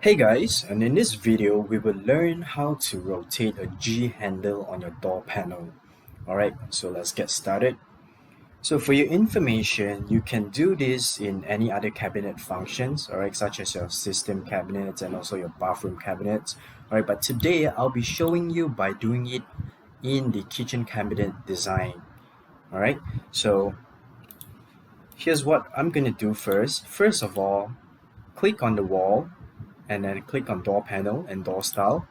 Hey guys, and in this video we will learn how to rotate a G handle on your door panel. Alright, so let's get started. So for your information, you can do this in any other cabinet functions, alright, such as your system cabinets and also your bathroom cabinets. Alright, but today I'll be showing you by doing it in the kitchen cabinet design. Alright, so here's what I'm gonna do first. First of all, click on the wall and then click on door panel and door style.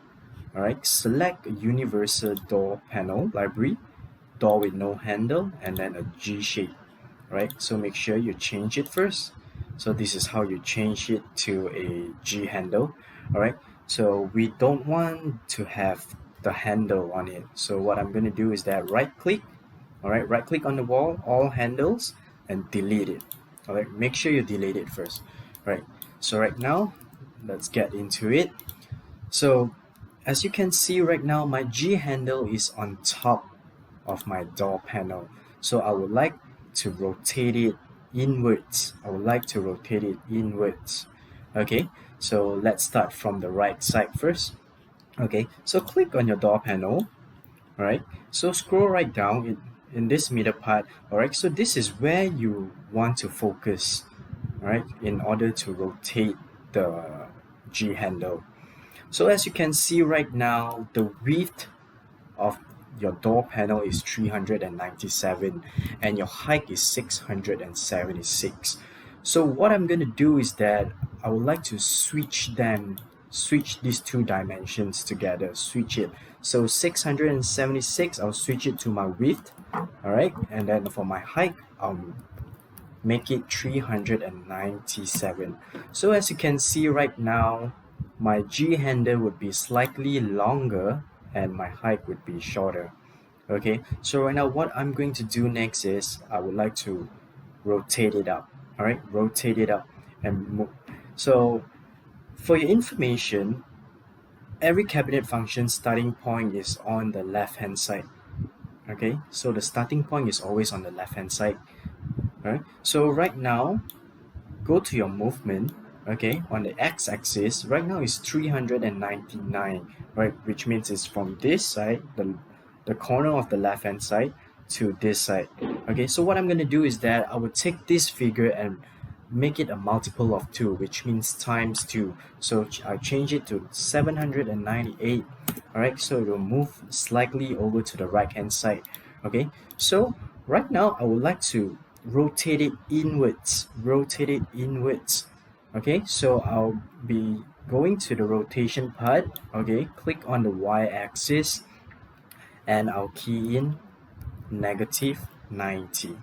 Alright, select universal door panel library, door with no handle, and then a G shape. Alright, so make sure you change it first. So this is how you change it to a G handle. Alright, so we don't want to have the handle on it. So what I'm going to do is that right click on the wall, all handles, and delete it. Alright, make sure you delete it first. Alright, so right now let's get into it. So as you can see right now, my G handle is on top of my door panel. So I would like to rotate it inwards. Okay, so let's start from the right side first. Okay, so click on your door panel. Alright, so scroll right down in this middle part. Alright, so this is where you want to focus, right, in order to rotate the G handle. So as you can see right now, the width of your door panel is 397 and your height is 676. So what I'm going to do is that I would like to switch these two dimensions together, switch it. So 676, I'll switch it to my width, alright, and then for my height, make it 397. So as you can see right now, my G handle would be slightly longer and my height would be shorter. Okay, so right now what I'm going to do next is I would like to rotate it up. Alright, rotate it up and move. So for your information, every cabinet function starting point is on the left hand side. Okay, so the starting point is always on the left hand side. Alright, so right now go to your movement. Okay, on the x-axis right now is 399, right, which means it's from this side, the corner of the left hand side, to this side. Okay, so what I'm going to do is that I would take this figure and make it a multiple of 2, which means times 2. So I change it to 798. Alright, so it will move slightly over to the right hand side. Okay, so right now I would like to rotate it inwards. Okay, so I'll be going to the rotation part. Okay, click on the y-axis and I'll key in -90.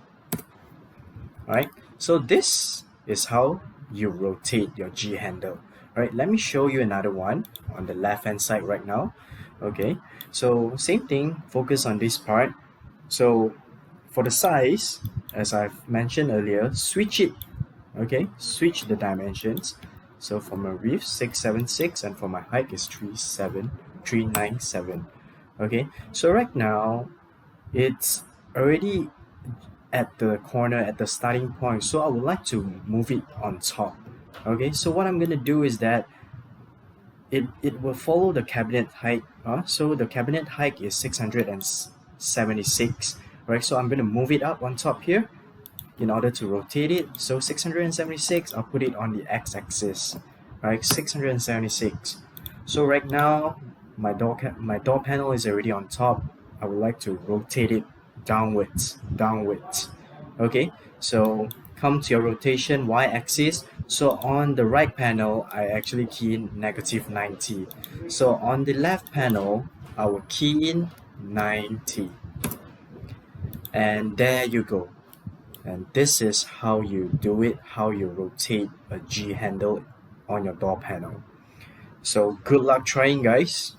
Alright, so this is how you rotate your G handle. Alright, let me show you another one on the left hand side right now. Okay, so same thing, focus on this part. So for the size, as I've mentioned earlier, switch it. Okay, switch the dimensions. So for my width 676 and for my height is 397. Okay, so right now it's already at the corner, at the starting point, so I would like to move it on top. Okay, so what I'm gonna do is that it will follow the cabinet height. So the cabinet height is 676, right? So I'm gonna move it up on top here in order to rotate it. So 676, I'll put it on the x-axis, right? 676. So right now my door panel is already on top. I would like to rotate it downwards. Okay, so come to your rotation y-axis. So on the right panel I actually key in -90. So on the left panel I will key in 90, and there you go. And this is how you do it, how you rotate a G handle on your door panel. So good luck trying, guys.